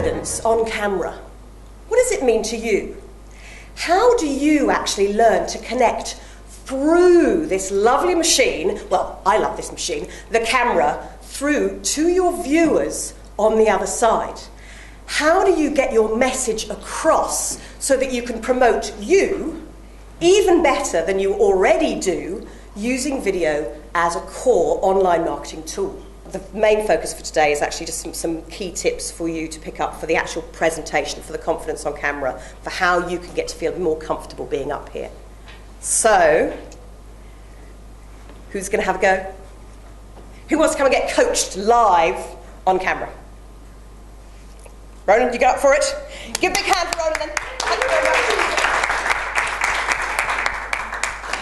confidence on camera. What does it mean to you? How do you actually learn to connect through this lovely machine, well, I love this machine, the camera, through to your viewers on the other side? How do you get your message across so that you can promote you even better than you already do using video as a core online marketing tool? The main focus for today is actually just some key tips for you to pick up for the actual presentation, for the confidence on camera, for how you can get to feel more comfortable being up here. So, who's going to have a go? Who wants to come and get coached live on camera? Ronan, you get up for it? Give a big hand for Ronan then. Thank you very much.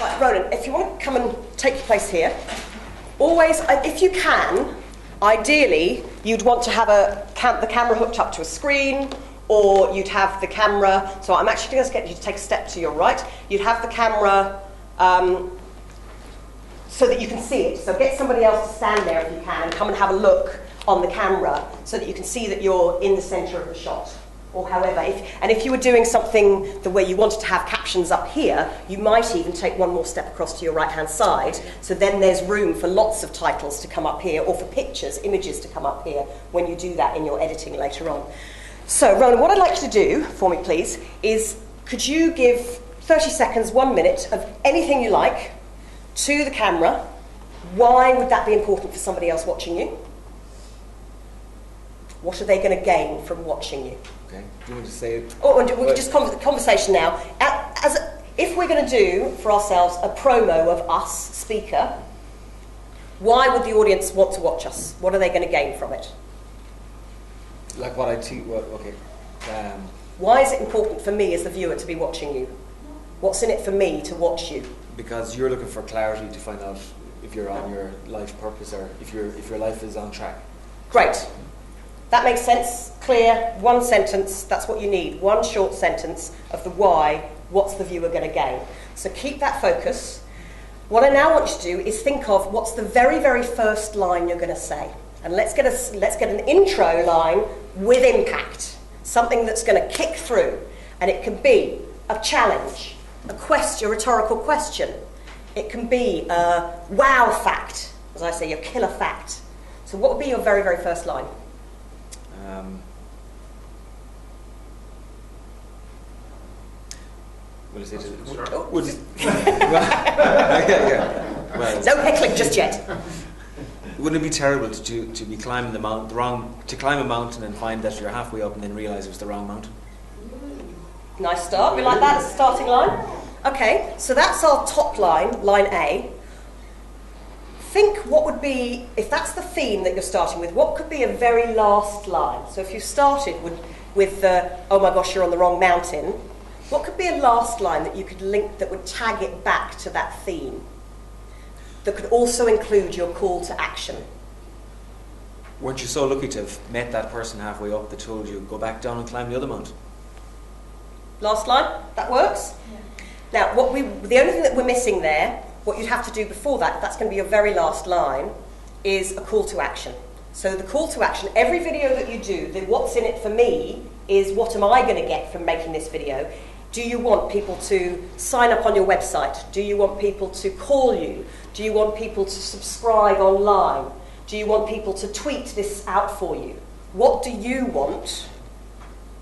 Right, Ronan, if you want to come and take your place here, always, if you can, ideally, you'd want to have the camera hooked up to a screen, or you'd have the camera, so I'm actually going to get you to take a step to your right. You'd have the camera so that you can see it. So get somebody else to stand there if you can, and come and have a look on the camera so that you can see that you're in the centre of the shot. Or however, if you were doing something the way you wanted to have captions up here, you might even take one more step across to your right-hand side, so then there's room for lots of titles to come up here, or for pictures, images to come up here when you do that in your editing later on. So, Ronan, what I'd like you to do for me, please, is could you give 30 seconds, 1 minute of anything you like to the camera? Why would that be important for somebody else watching you? What are they going to gain from watching you? Okay. Do you want to say it? Oh, and we can just conversation now. If we're going to do for ourselves a promo of us, speaker, why would the audience want to watch us? What are they going to gain from it? Like what I teach. Well, okay. Why is it important for me as the viewer to be watching you? What's in it for me to watch you? Because you're looking for clarity to find out if you're on your life purpose, or if your life is on track. Great. That makes sense, clear, one sentence, that's what you need. One short sentence of the why, what's the viewer going to gain? So keep that focus. What I now want you to do is think of what's the very, very first line you're going to say. And let's get an intro line with impact, something that's going to kick through. And it can be a challenge, a question, a rhetorical question. It can be a wow fact, as I say, your killer fact. So what would be your very, very first line? What is it? Well, no heckling just yet. Wouldn't it be terrible to be climbing to climb a mountain and find that you're halfway up and then realise it was the wrong mountain? Nice start. We like that as a starting line. Okay, so that's our top line, line A. Think what would be, if that's the theme that you're starting with, what could be a very last line? So if you started with the, oh my gosh, you're on the wrong mountain, what could be a last line that you could link that would tag it back to that theme? That could also include your call to action. Weren't you so lucky to have met that person halfway up that told you, go back down and climb the other mountain? Last line, that works? Yeah. Now, the only thing that we're missing there, what you'd have to do before that, if that's going to be your very last line, is a call to action. So the call to action, every video that you do, the what's in it for me is what am I going to get from making this video? Do you want people to sign up on your website? Do you want people to call you? Do you want people to subscribe online? Do you want people to tweet this out for you? What do you want?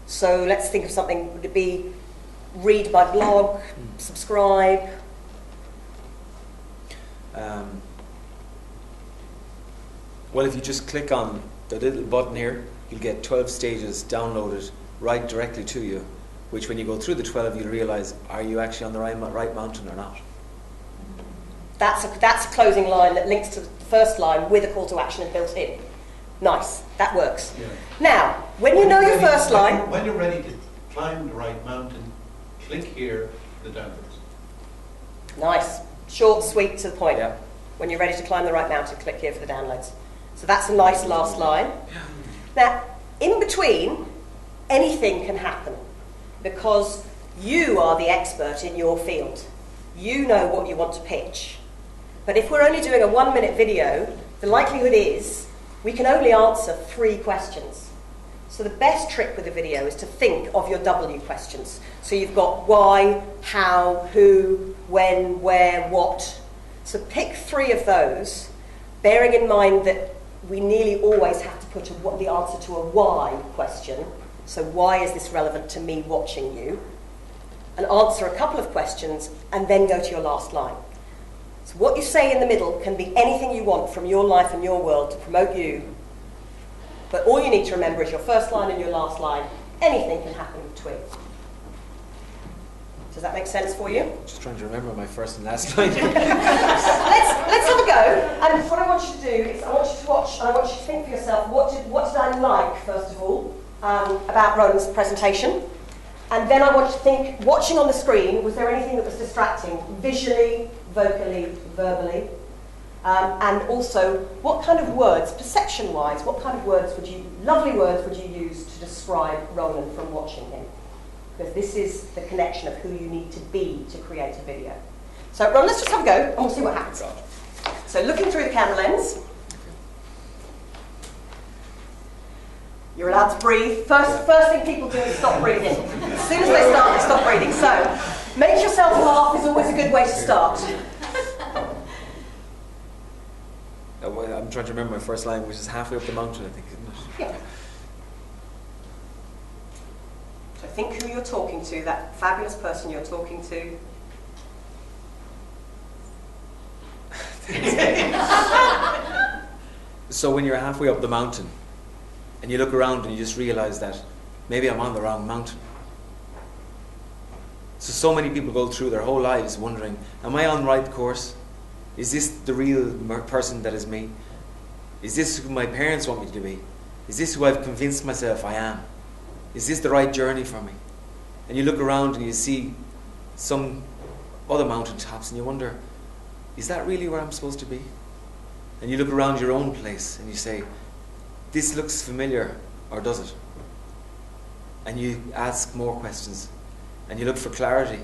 So let's think of something. Would it be read my blog, subscribe? Well, if you just click on the little button here, you'll get 12 stages downloaded right directly to you, which when you go through the 12, you'll realise, are you actually on the right mountain or not? That's a closing line that links to the first line with a call to action built in. Nice, that works. Yeah. Now, when you know your first line... When you're ready to climb the right mountain, click here for the downloads. Nice. Short, sweet, to the point. Yeah. When you're ready to climb the right mountain, click here for the downloads. So that's a nice last line. Now, in between, anything can happen because you are the expert in your field. You know what you want to pitch. But if we're only doing a 1-minute video, the likelihood is we can only answer 3 questions. So the best trick with a video is to think of your W questions. So you've got why, how, who, when, where, what. So pick 3 of those, bearing in mind that we nearly always have to put the answer to a why question. So why is this relevant to me watching you? And answer a couple of questions and then go to your last line. So what you say in the middle can be anything you want from your life and your world to promote you. But all you need to remember is your first line and your last line. Anything can happen in between. Does that make sense for you? Just trying to remember my first and last line. let's have a go. And what I want you to do is I want you to watch and I want you to think for yourself, what did I like, first of all, about Ronan's presentation? And then I want you to think, watching on the screen, was there anything that was distracting, visually, vocally, verbally? And also, what kind of words, perception-wise, what kind of words lovely words would you use to describe Ronan from watching him? Because this is the connection of who you need to be to create a video. So, Ronan, let's just have a go, and we'll see what happens. So, looking through the camera lens. You're allowed to breathe. First thing people do is stop breathing. As soon as they start, they stop breathing. So, make yourself laugh is always a good way to start. I'm trying to remember my first line, which is halfway up the mountain, I think, isn't it? Yeah. So think who you're talking to, that fabulous person you're talking to. So when you're halfway up the mountain, and you look around and you just realise that maybe I'm on the wrong mountain. So many people go through their whole lives wondering, am I on the right course? Is this the real person that is me? Is this who my parents want me to be? Is this who I've convinced myself I am? Is this the right journey for me? And you look around and you see some other mountaintops and you wonder, is that really where I'm supposed to be? And you look around your own place and you say, this looks familiar, or does it? And you ask more questions and you look for clarity.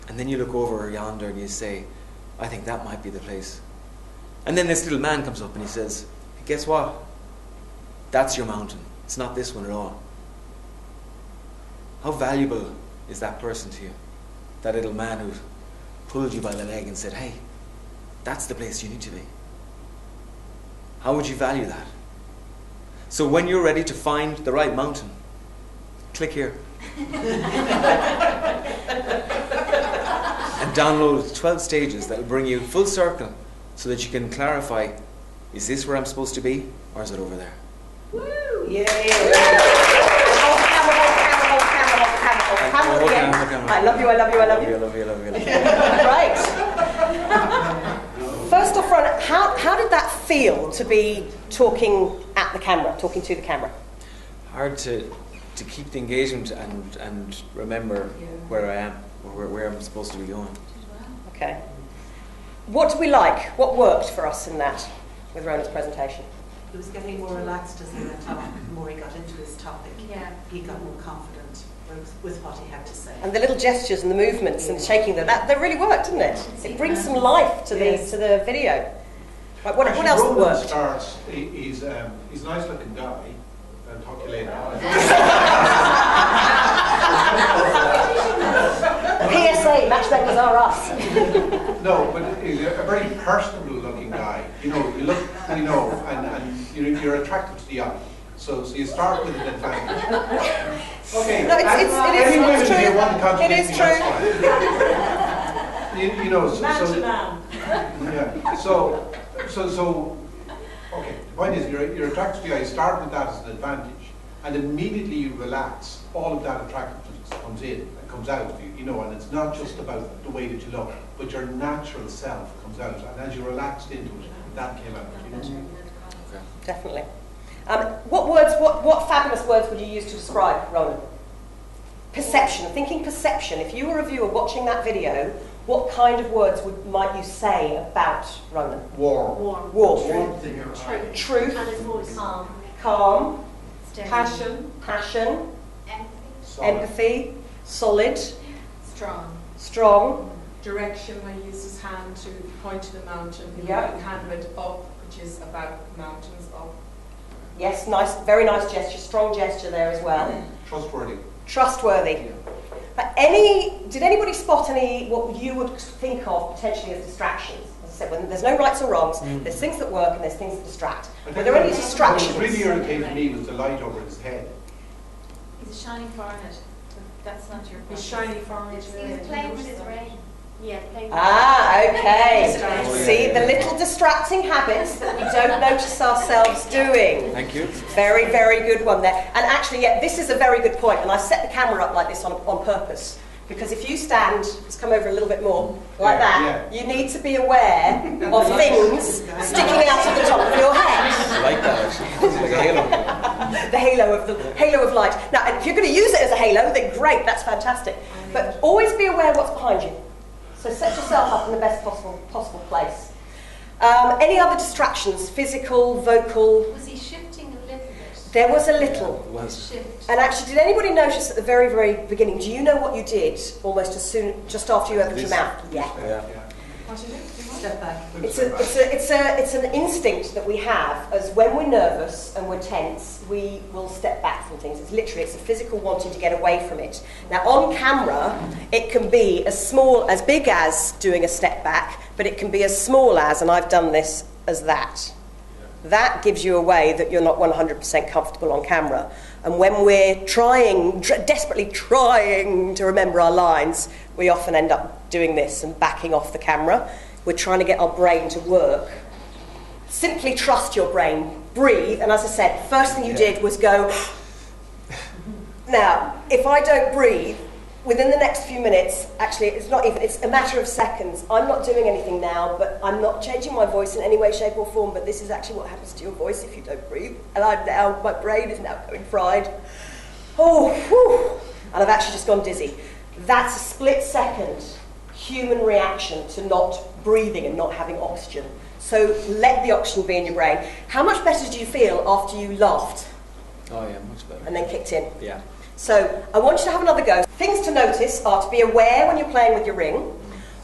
And then you look over yonder and you say, I think that might be the place. And then this little man comes up and he says, guess what? That's your mountain. It's not this one at all. How valuable is that person to you? That little man who pulled you by the leg and said, hey, that's the place you need to be. How would you value that? So when you're ready to find the right mountain, click here. And download 12 stages that will bring you full circle so that you can clarify, is this where I'm supposed to be, or is it over there? Woo! Yeah! Camera again. I love you, I love you, I love you. I love you, I love you, I love you. Right. First off, Ronan, how did that feel to be talking at the camera, talking to the camera? Hard to keep the engagement and remember where I am, or where I'm supposed to be going. Okay. What do we like? What worked for us in that, with Ronan's presentation? He was getting more relaxed as he went on. The more he got into his topic, he got more confident with what he had to say. And the little gestures and the movements and shaking that really worked, didn't it? It brings some life to the video. Right, what else Ronan worked? starts, he's a nice looking guy. I'll talk to you later. PSA, matchmakers are us. No, but he's a very personable looking guy. You know, you look, and you're attracted to the eye. So you start with an advantage. Okay. No, it's true. Here want to contradict It is me, true. that's fine. you know, Man to man. Yeah. So, okay. The point is, you're attracted to the eye. You start with that as an advantage, and immediately you relax. All of that attractiveness comes in and comes out of you. You know, and it's not just about the way that you look, but your natural self comes out. And as you relaxed into it, that came out. You know? Okay. Definitely. What fabulous words would you use to describe Ronan? Perception, thinking perception. If you were a viewer watching that video, what kind of words might you say about Ronan? Warm. Truth. And his voice. Calm. Steady. Passion. Empathy. Solid. Strong. Direction, when he uses his hand to point to the mountain, Yeah. moving hand went up, which is about mountains up. Yes, nice, very nice gesture, strong gesture there as well. Trustworthy. Trustworthy. But did anybody spot any, what you would think of potentially as distractions? As I said, when there's no rights or wrongs, there's things that work and there's things that distract. Were there any distractions? What was really irritating to me was the light over his head. He's a shining forehead. That's not your His shiny forehead. He was playing with his brain. Yeah, playing with okay. Oh, yeah, See, yeah. the little distracting habits that we don't notice ourselves doing. Thank you. Very, very good one there. And actually, yeah, this is a very good point. And I set the camera up like this on purpose. Because if you stand, let's come over a little bit more, like that, you need to be aware of things sticking out of the top of your head. I like that actually. It's like a halo. The halo of light. Now, if you're going to use it as a halo, then great, that's fantastic. But always be aware of what's behind you. So set yourself up in the best possible place. Any other distractions, physical, vocal? Was he shifting a little bit? There was a little. Yeah, it was. Shift. And actually, did anybody notice at the very, very beginning, do you know what you did almost as soon, just after you opened your mouth? Yeah. Yeah. What did you do? Step back. It's an instinct that we have as when we're nervous and we're tense, we will step back from things. It's a physical wanting to get away from it. Now on camera, it can be as big as doing a step back, but it can be as small as, and I've done this, as that. That gives you away that you're not 100% comfortable on camera. And when we're desperately trying to remember our lines, we often end up doing this and backing off the camera. We're trying to get our brain to work. Simply trust your brain, breathe, and as I said, first thing you did was go. Now, if I don't breathe, within the next few minutes, actually it's a matter of seconds. I'm not doing anything now, but I'm not changing my voice in any way, shape or form, but this is actually what happens to your voice if you don't breathe. And my brain is now going fried. Oh, whew. And I've actually just gone dizzy. That's a split second human reaction to not breathing and not having oxygen. So let the oxygen be in your brain. How much better do you feel after you laughed Oh yeah, much better. and then kicked in? Yeah. So I want you to have another go. Things to notice are to be aware when you're playing with your ring.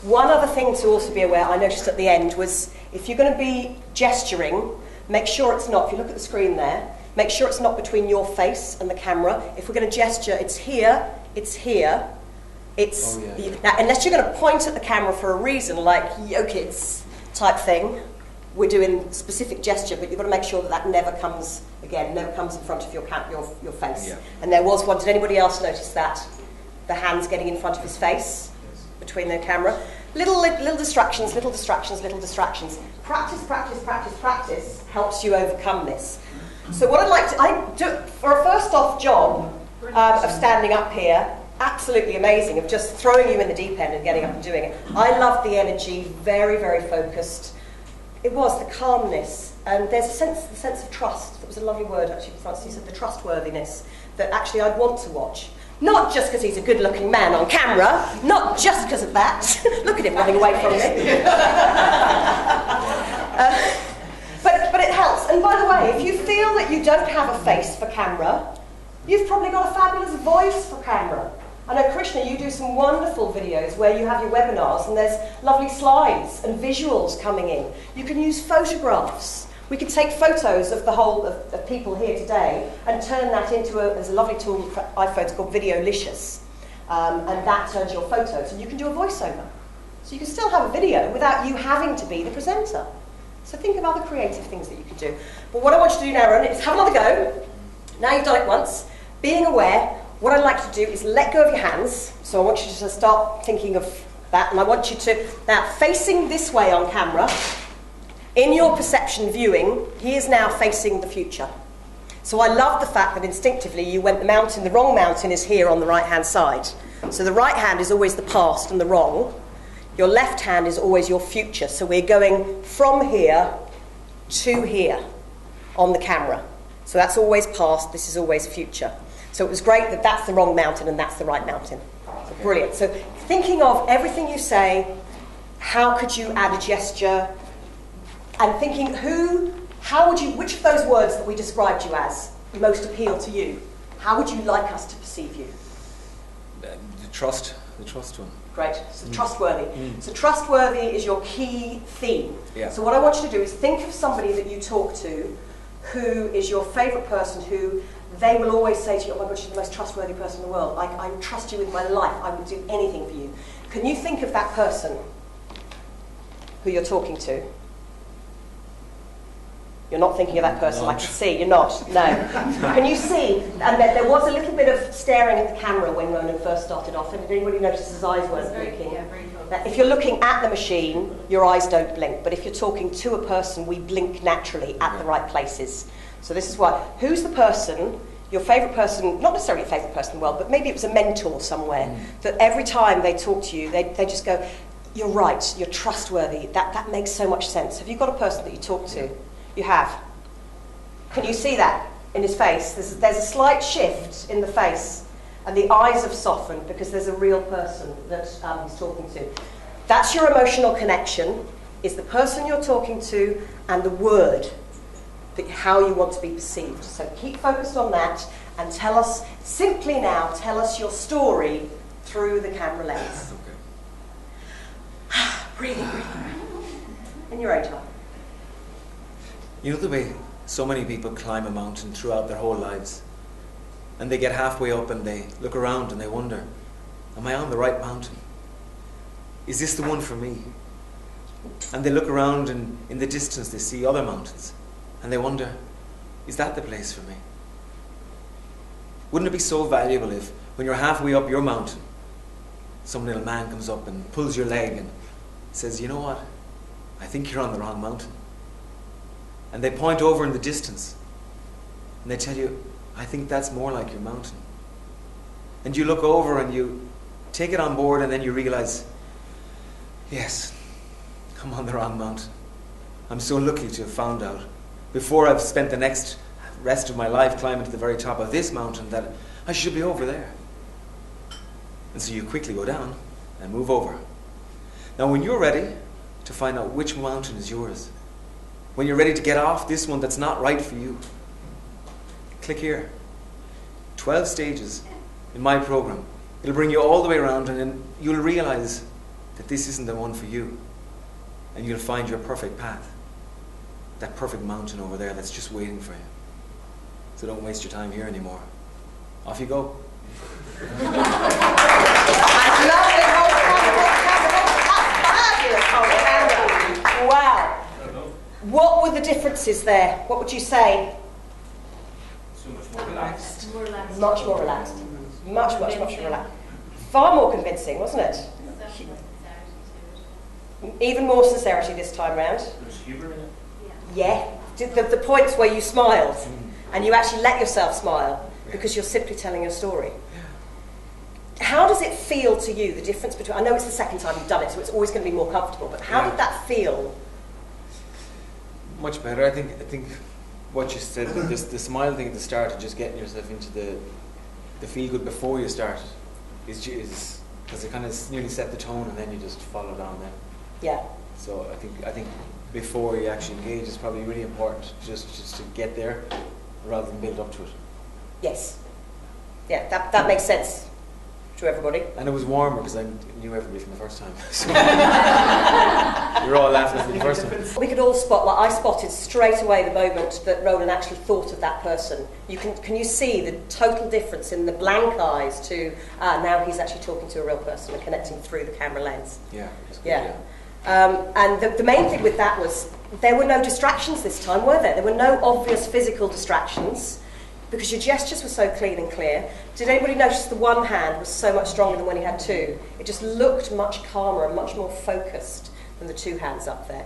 One other thing to also be aware, I noticed at the end, was if you're going to be gesturing, make sure it's not, if you look at the screen there, make sure it's not between your face and the camera. If we're going to gesture, it's here, it's here. It's now, unless you're going to point at the camera for a reason, like yo kids type thing, we're doing specific gesture, but you've got to make sure that never comes in front of your face. Yeah. And there was one. Did anybody else notice that? The hands getting in front of his face between the camera. Little distractions, little distractions, little distractions. Practice, practice, practice, practice helps you overcome this. So what I do for a first off job of standing up here. Absolutely amazing, of just throwing you in the deep end and getting up and doing it. I loved the energy, very, very focused. It was the calmness, and there's the sense of trust. That was a lovely word actually from Francis. He said the trustworthiness that actually I'd want to watch. Not just because he's a good-looking man on camera, not just because of that. Look at him running away from me. But it helps. And by the way, if you feel that you don't have a face for camera, you've probably got a fabulous voice for camera. I know, Krishna, you do some wonderful videos where you have your webinars and there's lovely slides and visuals coming in. You can use photographs. We could take photos of the whole of people here today and turn that into there's a lovely tool for iPhones called Videolicious. And that turns your photos and you can do a voiceover. So you can still have a video without you having to be the presenter. So think of other creative things that you can do. But what I want you to do now, Ronan, is have another go. Now you've done it once, being aware. What I'd like to do is let go of your hands. So I want you to start thinking of that. And I want you to, now facing this way on camera, in your perception viewing, he is now facing the future. So I love the fact that instinctively you went the wrong mountain is here on the right-hand side. So the right hand is always the past and the wrong. Your left hand is always your future. So we're going from here to here on the camera. So that's always past, this is always future. So it was great that that's the wrong mountain and that's the right mountain. So brilliant. So thinking of everything you say, how could you add a gesture, and thinking which of those words that we described you as most appeal to you? How would you like us to perceive you? The trust one. Great. So trustworthy. So trustworthy is your key theme. Yeah. So what I want you to do is think of somebody that you talk to who is your favourite person who they will always say to you, oh my God, she's the most trustworthy person in the world. I trust you with my life. I would do anything for you. Can you think of that person who you're talking to? You're not thinking of that person, I can see. You're not, no. Can you see? And there was a little bit of staring at the camera when Ronan first started off. And did anybody notice his eyes weren't blinking? Now, if you're looking at the machine, your eyes don't blink. But if you're talking to a person, we blink naturally at the right places. So this is why. Who's the person, your favourite person, not necessarily a favourite person in the world, but maybe it was a mentor somewhere, that every time they talk to you, they just go, you're right, you're trustworthy. That makes so much sense. Have you got a person that you talk to? You have. Can you see that in his face? There's a slight shift in the face, and the eyes have softened because there's a real person that he's talking to. That's your emotional connection, is the person you're talking to and the word, how you want to be perceived. So keep focused on that and tell us your story through the camera lens. Breathing. In your own time. You know the way so many people climb a mountain throughout their whole lives, and they get halfway up and they look around and they wonder, am I on the right mountain? Is this the one for me? And they look around and in the distance they see other mountains and they wonder, is that the place for me? Wouldn't it be so valuable if, when you're halfway up your mountain, some little man comes up and pulls your leg and says, you know what, I think you're on the wrong mountain. And they point over in the distance and they tell you, I think that's more like your mountain. And you look over and you take it on board, and then you realize, yes, I'm on the wrong mountain. I'm so lucky to have found out, before I've spent the next rest of my life climbing to the very top of this mountain, that I should be over there. And so you quickly go down and move over. Now when you're ready to find out which mountain is yours, when you're ready to get off this one that's not right for you, click here. 12 stages in my program. It'll bring you all the way around, and then you'll realize that this isn't the one for you. And you'll find your perfect path. That perfect mountain over there that's just waiting for you. So don't waste your time here anymore. Off you go. Wow. What were the differences there? What would you say? So much more relaxed. Much more relaxed. Much more relaxed. Far more convincing, wasn't it? Even more sincerity this time round. There's humour in it. Yeah. The points where you smiled and you actually let yourself smile because you're simply telling your story. How does it feel to you, the difference between, I know it's the second time you've done it, so it's always going to be more comfortable, but how did that feel? Much better. I think what you said, the smile thing at the start, and just getting yourself into the feel good before you start, is because it kind of nearly set the tone, and then you just follow down there. Yeah. So I think before you actually engage is probably really important, just to get there rather than build up to it. Yes. Yeah, that makes sense to everybody. And it was warmer because I knew everybody from the first time. So you're all laughing at me the first time. We could all spot, like I spotted straight away the moment that Ronan actually thought of that person. Can you see the total difference in the blank eyes to now he's actually talking to a real person and connecting through the camera lens? Yeah. That's good, yeah. And the main thing with that was there were no distractions this time, were there? There were no obvious physical distractions because your gestures were so clean and clear. Did anybody notice the one hand was so much stronger than when he had two? It just looked much calmer and much more focused than the two hands up there.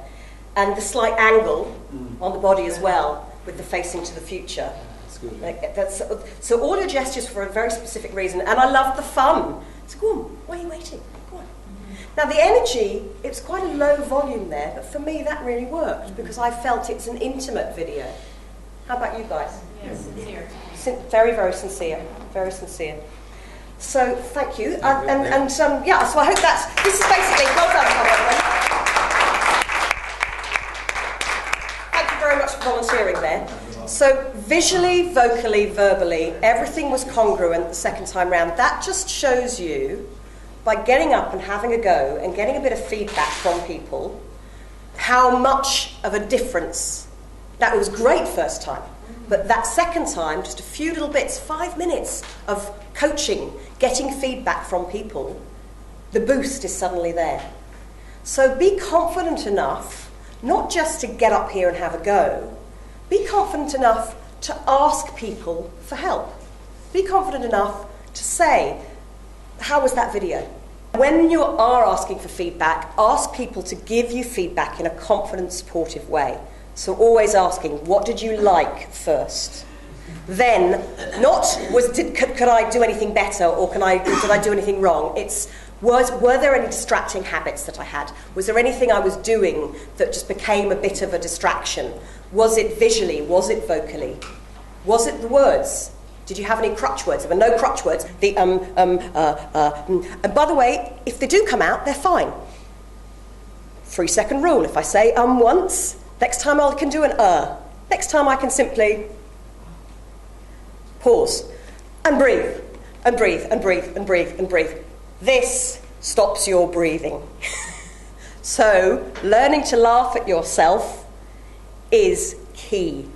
And the slight angle on the body as well, with the facing to the future. That's good. Yeah. So all your gestures for a very specific reason. And I loved the fun. So go on, why are you waiting? Go on. Now the energy, it's quite a low volume there, but for me that really worked because I felt it's an intimate video. How about you guys? Yes, sincere. Very, very sincere. Very sincere. So thank you. So I hope this is basically, well done, everyone. Thank you very much for volunteering there. So visually, vocally, verbally, everything was congruent the second time round. That just shows you, by getting up and having a go and getting a bit of feedback from people, how much of a difference. That was great first time. But that second time, just a few little bits, 5 minutes of coaching, getting feedback from people, the boost is suddenly there. So be confident enough, not just to get up here and have a go, be confident enough to ask people for help. Be confident enough to say, how was that video? When you are asking for feedback, ask people to give you feedback in a confident, supportive way. So always asking, what did you like first? Then, not could I do anything better, or did I do anything wrong? It's were there any distracting habits that I had? Was there anything I was doing that just became a bit of a distraction? Was it visually? Was it vocally? Was it the words? Did you have any crutch words? There were no crutch words. And by the way, if they do come out, they're fine. 3-second rule. If I say once, next time I can do an Next time I can simply pause and breathe, and breathe, and breathe, and breathe, and breathe. This stops your breathing. So, learning to laugh at yourself is key.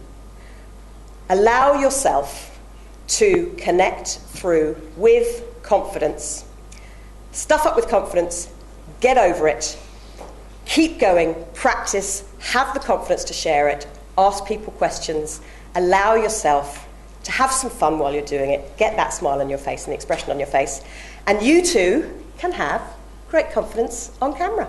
Allow yourself to connect through with confidence. Stuff up with confidence, get over it, keep going, practice, have the confidence to share it, ask people questions, allow yourself to have some fun while you're doing it, get that smile on your face and the expression on your face, and you too can have great confidence on camera.